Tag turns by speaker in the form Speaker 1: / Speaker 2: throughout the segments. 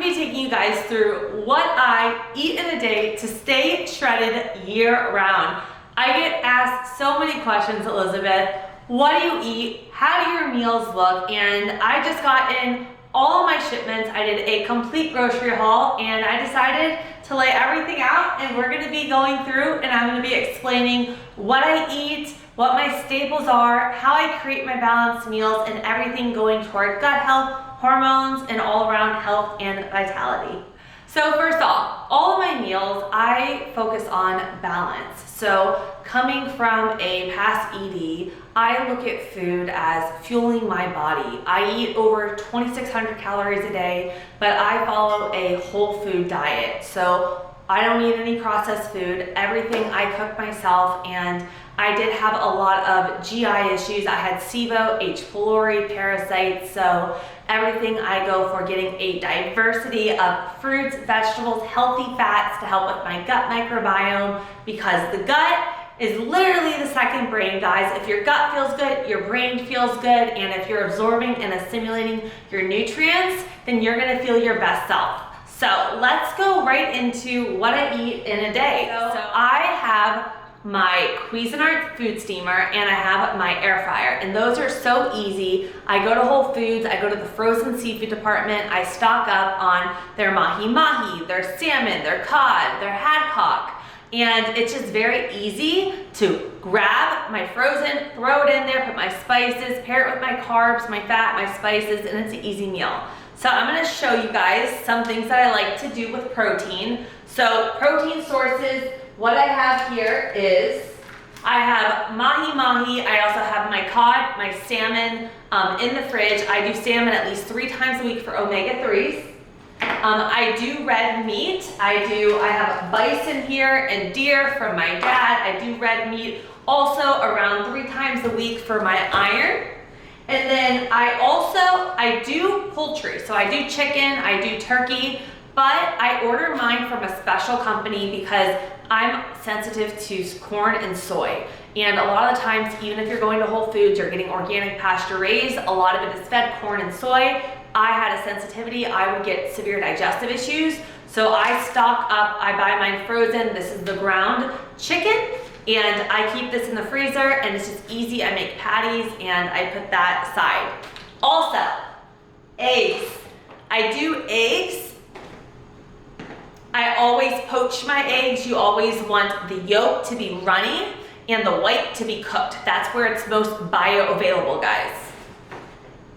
Speaker 1: gonna be taking you guys through what I eat in a day to stay shredded year round. I get asked so many questions, Elizabeth. What do you eat? How do your meals look? And I just got in all of my shipments. I did a complete grocery haul and I decided to lay everything out, and we're gonna be going through and I'm gonna be explaining what I eat, what my staples are, how I create my balanced meals, and everything going toward gut health, hormones, and all around health and vitality. So first off, all of my meals, I focus on balance. So coming from a past ED, I look at food as fueling my body. I eat over 2,600 calories a day, but I follow a whole food diet. So I don't eat any processed food. Everything I cook myself, and I did have a lot of GI issues. I had SIBO, H. pylori, parasites, so everything I go for getting a diversity of fruits, vegetables, healthy fats to help with my gut microbiome, because the gut is literally the second brain, guys. If your gut feels good, your brain feels good, and if you're absorbing and assimilating your nutrients, then you're gonna feel your best self. So let's go right into what I eat in a day. So I have my Cuisinart food steamer and I have my air fryer, and those are so easy. I go to Whole Foods, I go to the frozen seafood department, I stock up on their mahi-mahi, their salmon, their cod, their haddock, and it's just very easy to grab my frozen, throw it in there, put my spices, pair it with my carbs, my fat, my spices, and it's an easy meal. So I'm gonna show you guys some things that I like to do with protein. So protein sources, what I have here is, I have mahi-mahi, I also have my cod, my salmon in the fridge. I do salmon at least 3 times a week for omega-3s. I do red meat. I have bison here and deer from my dad. I do red meat also around 3 times a week for my iron. And then I do poultry. So I do chicken, I do turkey, but I order mine from a special company because I'm sensitive to corn and soy. And a lot of the times, even if you're going to Whole Foods, you're getting organic pasture raised, a lot of it is fed corn and soy. I had a sensitivity, I would get severe digestive issues. So I stock up, I buy mine frozen. This is the ground chicken, and I keep this in the freezer, and it's just easy. I make patties and I put that aside. Also, eggs. I do eggs. I always poach my eggs. You always want the yolk to be runny and the white to be cooked. That's where it's most bioavailable, guys.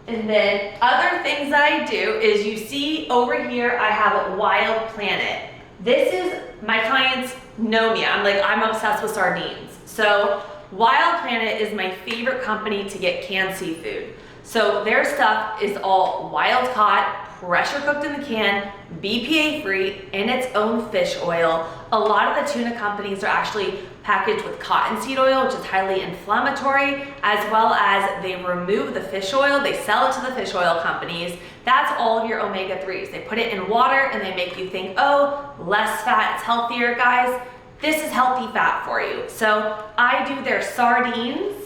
Speaker 1: And then other things that I do is, you see over here, I have Wild Planet. This is, my clients know me. I'm obsessed with sardines. So Wild Planet is my favorite company to get canned seafood. So their stuff is all wild caught, pressure cooked in the can, BPA free, in its own fish oil. A lot of the tuna companies are actually packaged with cottonseed oil, which is highly inflammatory, as well as they remove the fish oil, they sell it to the fish oil companies. That's all of your omega-3s. They put it in water and they make you think, oh, less fat, it's healthier. Guys, this is healthy fat for you. So I do their sardines.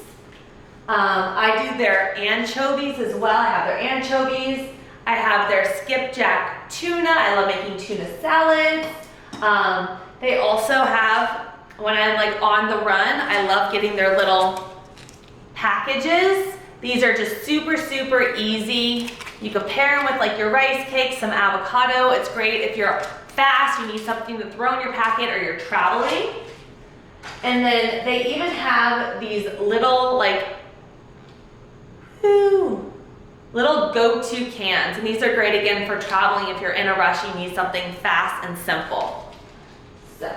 Speaker 1: I do their anchovies as well. I have their anchovies. I have their skipjack tuna. I love making tuna salads. They also have, when I'm on the run, I love getting their little packages. These are just super, super easy. You can pair them with your rice cake, some avocado. It's great if you're fast, you need something to throw in your packet, or you're traveling. And then they even have these little little go-to cans, and these are great again for traveling if you're in a rush, you need something fast and simple. So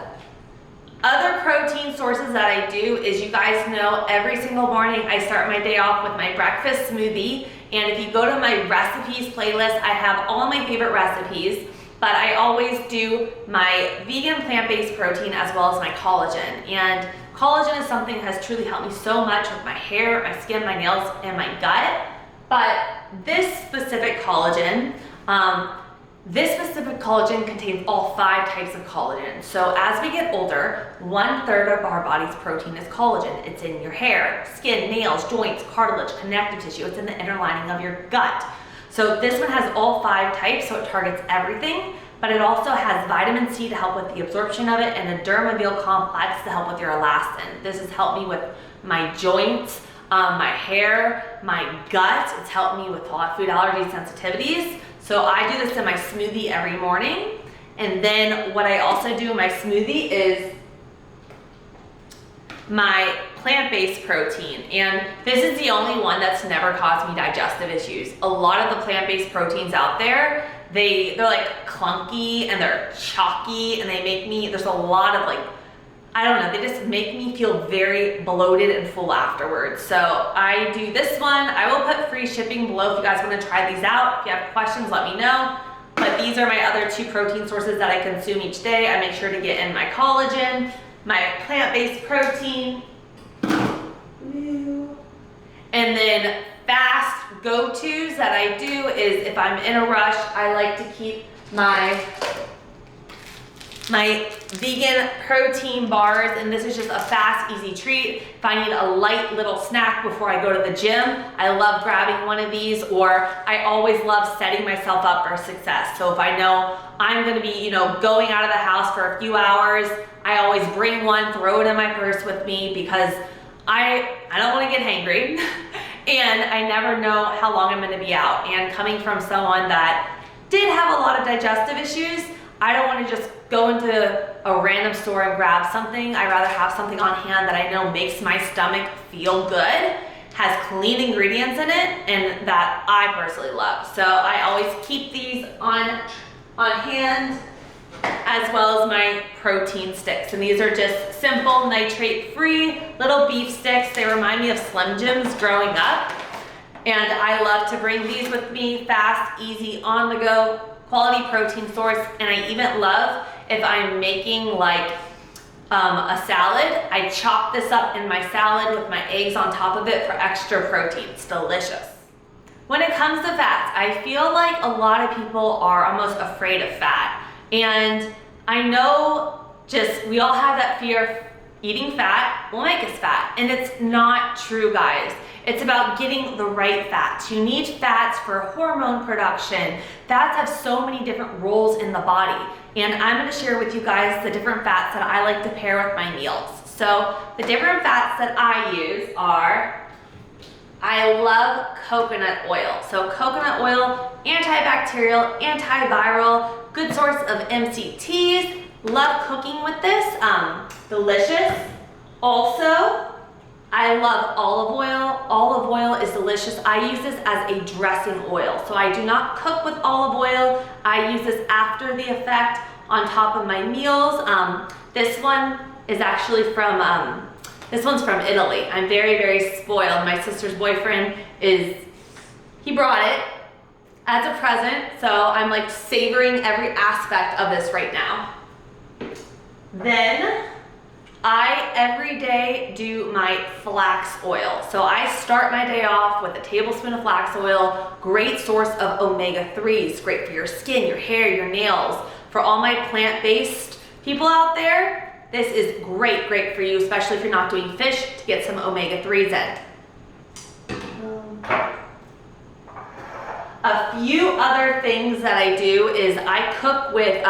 Speaker 1: other protein sources that I do is, you guys know, every single morning I start my day off with my breakfast smoothie. And if you go to my recipes playlist, I have all my favorite recipes, but I always do my vegan plant-based protein as well as my collagen. And collagen is something that has truly helped me so much with my hair, my skin, my nails, and my gut. But this specific collagen contains all 5 types of collagen. So as we get older, 1/3 of our body's protein is collagen. It's in your hair, skin, nails, joints, cartilage, connective tissue. It's in the inner lining of your gut. So this one has all 5 types, so it targets everything, but it also has vitamin C to help with the absorption of it and a dermaville complex to help with your elastin. This has helped me with my joints, my hair, my gut. It's helped me with a lot of food allergy sensitivities. So I do this in my smoothie every morning. And then what I also do in my smoothie is my plant-based protein. And this is the only one that's never caused me digestive issues. A lot of the plant-based proteins out there, they're like clunky and they're chalky and they make me, there's a lot of like, I don't know, they just make me feel very bloated and full afterwards. So I do this one. I will put free shipping below if you guys want to try these out. If you have questions, let me know. But these are my other 2 protein sources that I consume each day. I make sure to get in my collagen, my plant-based protein, and then fast go-tos that I do is if I'm in a rush, I like to keep my vegan protein bars, and this is just a fast, easy treat. If I need a light little snack before I go to the gym, I love grabbing one of these, or I always love setting myself up for success. So if I know I'm gonna be, going out of the house for a few hours, I always bring one, throw it in my purse with me because I don't wanna get hangry and I never know how long I'm gonna be out. And coming from someone that did have a lot of digestive issues, I don't want to just go into a random store and grab something. I'd rather have something on hand that I know makes my stomach feel good, has clean ingredients in it, and that I personally love. So I always keep these on hand, as well as my protein sticks. And these are just simple, nitrate-free little beef sticks. They remind me of Slim Jims growing up. And I love to bring these with me, fast, easy, on the go, quality protein source. And I even love if I'm making like a salad, I chop this up in my salad with my eggs on top of it for extra protein. It's delicious. When it comes to fats, I feel like a lot of people are almost afraid of fat. And I know we all have that fear of eating fat will make us fat. And it's not true, guys. It's about getting the right fats. You need fats for hormone production. Fats have so many different roles in the body. And I'm gonna share with you guys the different fats that I like to pair with my meals. So the different fats that I use are, I love coconut oil. So coconut oil, antibacterial, antiviral, good source of MCTs. Love cooking with this, delicious. Also, I love olive oil. Olive oil is delicious. I use this as a dressing oil. So I do not cook with olive oil. I use this after the effect on top of my meals. This one is actually this one's from Italy. I'm very, very spoiled. My sister's boyfriend he brought it as a present. So I'm like savoring every aspect of this right now. Then I every day do my flax oil. So I start my day off with a tablespoon of flax oil, great source of omega-3s, great for your skin, your hair, your nails. For all my plant-based people out there, this is great for you, especially if you're not doing fish, to get some omega-3s in. A few other things that I do is I cook with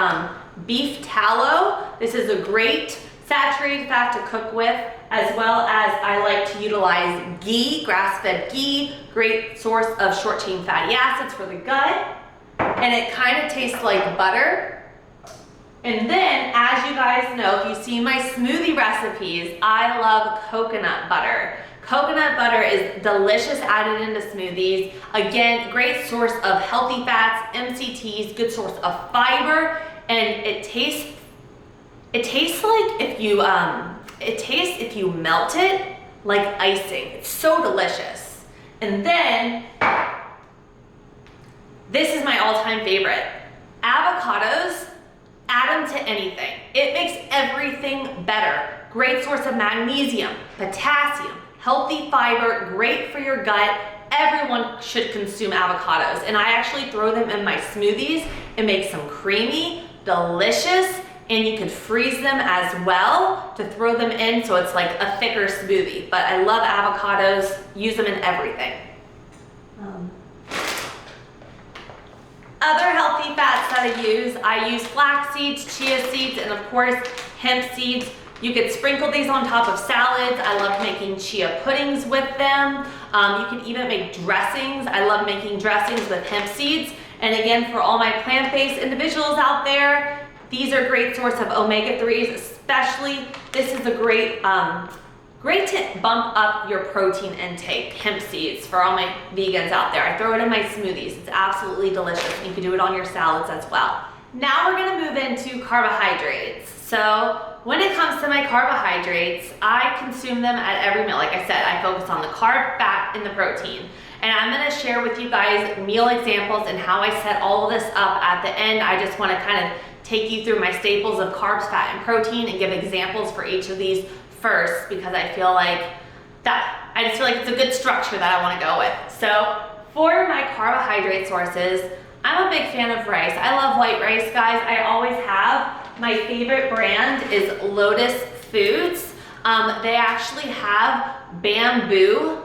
Speaker 1: beef tallow. This is a great saturated fat to cook with, as well as I like to utilize ghee, grass-fed ghee, great source of short-chain fatty acids for the gut, and it kind of tastes like butter. And then, as you guys know, if you see my smoothie recipes, I love coconut butter. Coconut butter is delicious added into smoothies. Again, great source of healthy fats, MCTs, good source of fiber, and it tastes like if you melt it like icing. It's so delicious. And then this is my all-time favorite. Avocados, add them to anything. It makes everything better. Great source of magnesium, potassium, healthy fiber, great for your gut. Everyone should consume avocados. And I actually throw them in my smoothies. It makes them creamy, delicious, and you could freeze them as well to throw them in so it's like a thicker smoothie. But I love avocados, use them in everything. Other healthy fats that I use flax seeds, chia seeds, and of course, hemp seeds. You could sprinkle these on top of salads. I love making chia puddings with them. You can even make dressings. I love making dressings with hemp seeds. And again, for all my plant-based individuals out there, these are a great source of omega-3s, especially. This is a great to bump up your protein intake, hemp seeds, for all my vegans out there. I throw it in my smoothies. It's absolutely delicious. You can do it on your salads as well. Now we're gonna move into carbohydrates. So when it comes to my carbohydrates, I consume them at every meal. Like I said, I focus on the carb, fat, and the protein. And I'm gonna share with you guys meal examples and how I set all of this up at the end. I just wanna kind of take you through my staples of carbs, fat, and protein and give examples for each of these first, because I just feel like it's a good structure that I wanna go with. So for my carbohydrate sources, I'm a big fan of rice. I love white rice, guys. I always have. My favorite brand is Lotus Foods. They actually have bamboo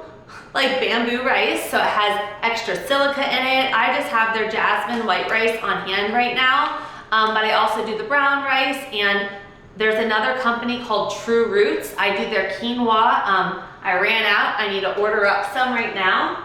Speaker 1: rice, so it has extra silica in it. I just have their jasmine white rice on hand right now, but I also do the brown rice, and there's another company called True Roots. I do their quinoa. I ran out. I need to order up some right now.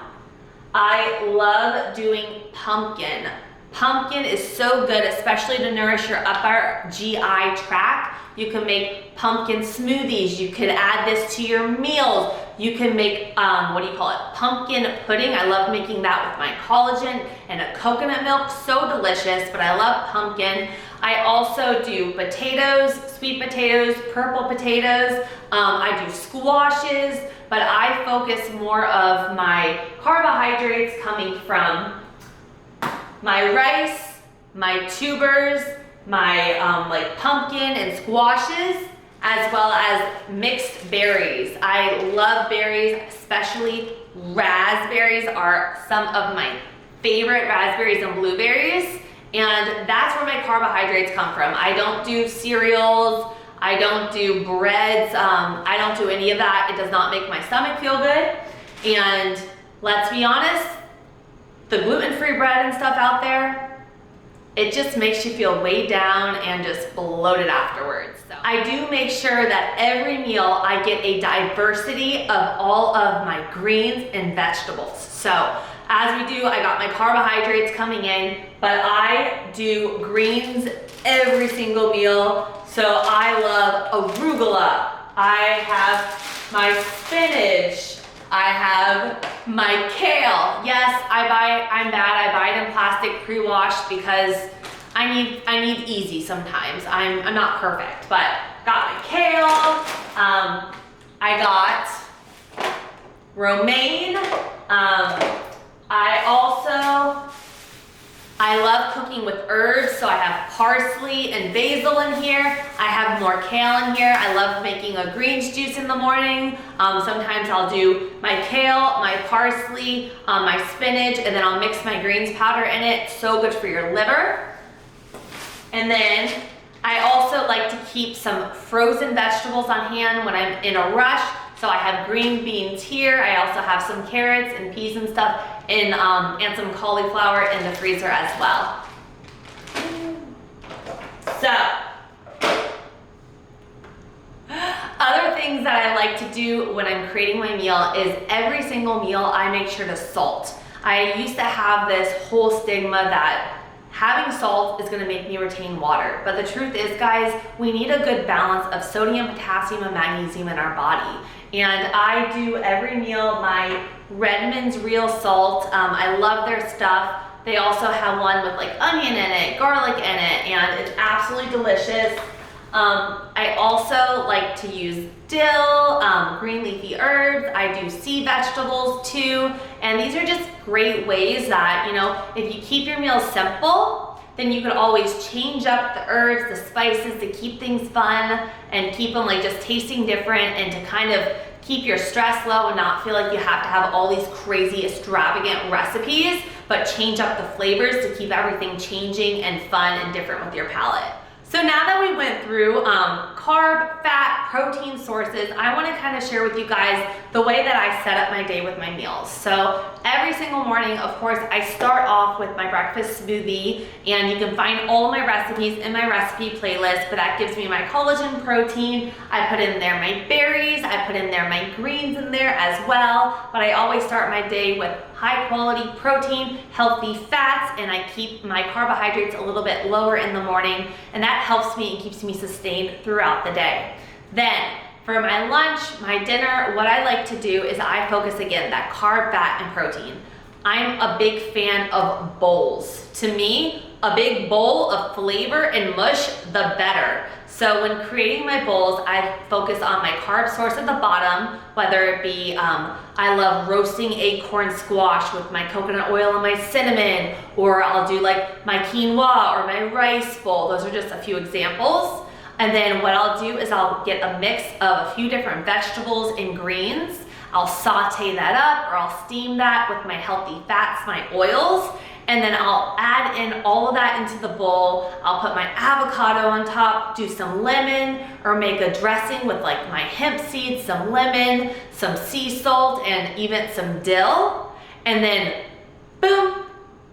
Speaker 1: I love doing pumpkin. Pumpkin is so good, especially to nourish your upper GI tract. You can make pumpkin smoothies. You could add this to your meals. You can make, pumpkin pudding. I love making that with my collagen and a coconut milk. So delicious, but I love pumpkin. I also do potatoes, sweet potatoes, purple potatoes. I do squashes, but I focus more of my carbohydrates coming from my rice, my tubers, my pumpkin and squashes, as well as mixed berries. I love berries, especially raspberries are some of my favorite, raspberries and blueberries. And that's where my carbohydrates come from. I don't do cereals, I don't do breads, I don't do any of that. It does not make my stomach feel good. And let's be honest, the gluten-free bread and stuff out there, it just makes you feel weighed down and just bloated afterwards. So I do make sure that every meal I get a diversity of all of my greens and vegetables. So as we do, I got my carbohydrates coming in, but I do greens every single meal. So I love arugula. I have my spinach. I have my kale. Yes, I'm bad. I buy it in plastic pre-washed because I need easy sometimes. I'm not perfect, but got my kale. I got romaine. I love cooking with herbs, so I have parsley and basil in here. I have more kale in here. I love making a greens juice in the morning. Sometimes I'll do my kale, my parsley, my spinach, and then I'll mix my greens powder in it. So good for your liver. And then I also like to keep some frozen vegetables on hand when I'm in a rush. So I have green beans here. I also have some carrots and peas and stuff and some cauliflower in the freezer as well. So, other things that I like to do when I'm creating my meal is every single meal I make sure to salt. I used to have this whole stigma that having salt is gonna make me retain water. But the truth is, guys, we need a good balance of sodium, potassium, and magnesium in our body. And I do every meal my Redmond's Real Salt. I love their stuff. They also have one with like onion in it, garlic in it, and it's absolutely delicious. I also like to use dill, green leafy herbs. I do sea vegetables too. And these are just great ways that, you know, if you keep your meals simple, then you could always change up the herbs, the spices to keep things fun and keep them like just tasting different and to kind of keep your stress low and not feel like you have to have all these crazy extravagant recipes, but change up the flavors to keep everything changing and fun and different with your palate. So now that we went through carb, fat, protein sources, I want to kind of share with you guys the way that I set up my day with my meals. So every single morning, of course, I start off with my breakfast smoothie, and you can find all of my recipes in my recipe playlist, but that gives me my collagen protein. I put in there my berries, I put in there my greens in there as well, but I always start my day with high quality protein, healthy fats, and I keep my carbohydrates a little bit lower in the morning, and that helps me and keeps me sustained throughout the day. Then for my lunch, my dinner, what I like to do is I focus again that carb, fat, and protein. I'm a big fan of bowls. To me, a big bowl of flavor and mush, the better. So when creating my bowls, I focus on my carb source at the bottom, whether it be, I love roasting acorn squash with my coconut oil and my cinnamon, or I'll do like my quinoa or my rice bowl. Those are just a few examples. And then what I'll do is I'll get a mix of a few different vegetables and greens. I'll saute that up, or I'll steam that with my healthy fats, my oils, and then I'll add in all of that into the bowl. I'll put my avocado on top, do some lemon, or make a dressing with like my hemp seeds, some lemon, some sea salt, and even some dill. And then boom,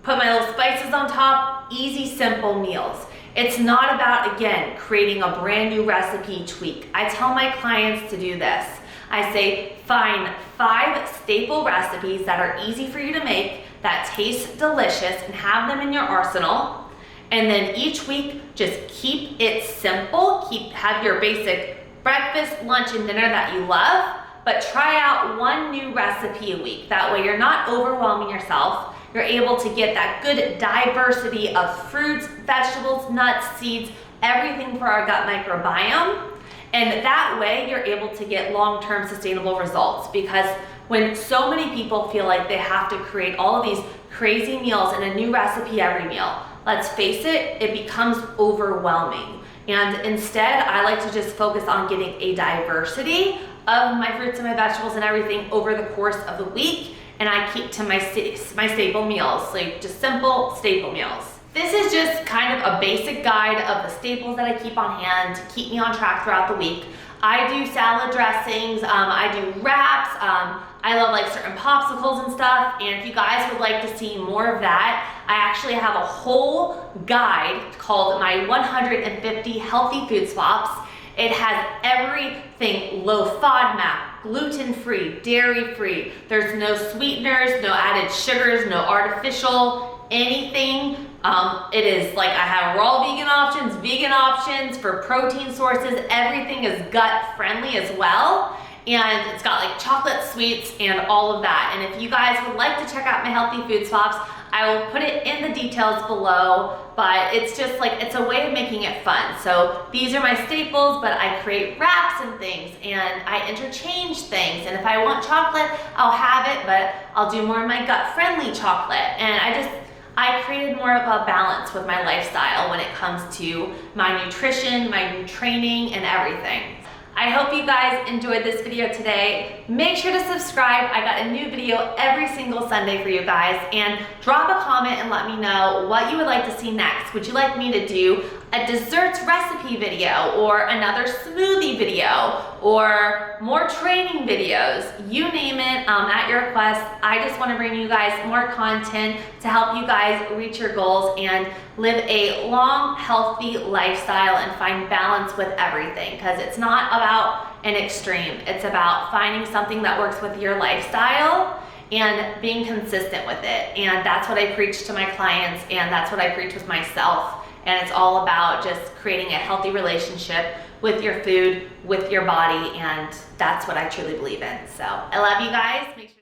Speaker 1: put my little spices on top. Easy, simple meals. It's not about, again, creating a brand new recipe tweak. I tell my clients to do this. I say, find 5 staple recipes that are easy for you to make, that taste delicious, and have them in your arsenal. And then each week, just keep it simple. Have your basic breakfast, lunch, and dinner that you love, but try out one new recipe a week. That way you're not overwhelming yourself. You're able to get that good diversity of fruits, vegetables, nuts, seeds, everything for our gut microbiome. And that way you're able to get long-term sustainable results, because when so many people feel like they have to create all of these crazy meals and a new recipe every meal, let's face it, it becomes overwhelming. And instead, I like to just focus on getting a diversity of my fruits and my vegetables and everything over the course of the week. And I keep to my staple meals, like just simple staple meals. This is just kind of a basic guide of the staples that I keep on hand to keep me on track throughout the week. I do salad dressings, I do wraps, I love like certain popsicles and stuff, and if you guys would like to see more of that, I actually have a whole guide called my 150 Healthy Food Swaps. It has everything low FODMAP, gluten-free, dairy-free. There's no sweeteners, no added sugars, no artificial anything. It is like I have raw vegan options for protein sources. Everything is gut friendly as well. And it's got like chocolate sweets and all of that. And if you guys would like to check out my Healthy Food Swaps, I will put it in the details below, but it's just like, it's a way of making it fun. So these are my staples, but I create wraps and things, and I interchange things. And if I want chocolate, I'll have it, but I'll do more of my gut-friendly chocolate. And I created more of a balance with my lifestyle when it comes to my nutrition, my new training, and everything. I hope you guys enjoyed this video today. Make sure to subscribe. I got a new video every single Sunday for you guys, and drop a comment and let me know what you would like to see next. Would you like me to do a desserts recipe video, or another smoothie video, or more training videos? You name it, at your request. I just want to bring you guys more content to help you guys reach your goals and live a long, healthy lifestyle and find balance with everything, because it's not about an extreme. It's about finding something that works with your lifestyle and being consistent with it. And that's what I preach to my clients, and that's what I preach with myself. And it's all about just creating a healthy relationship with your food, with your body, and that's what I truly believe in. So I love you guys. Make sure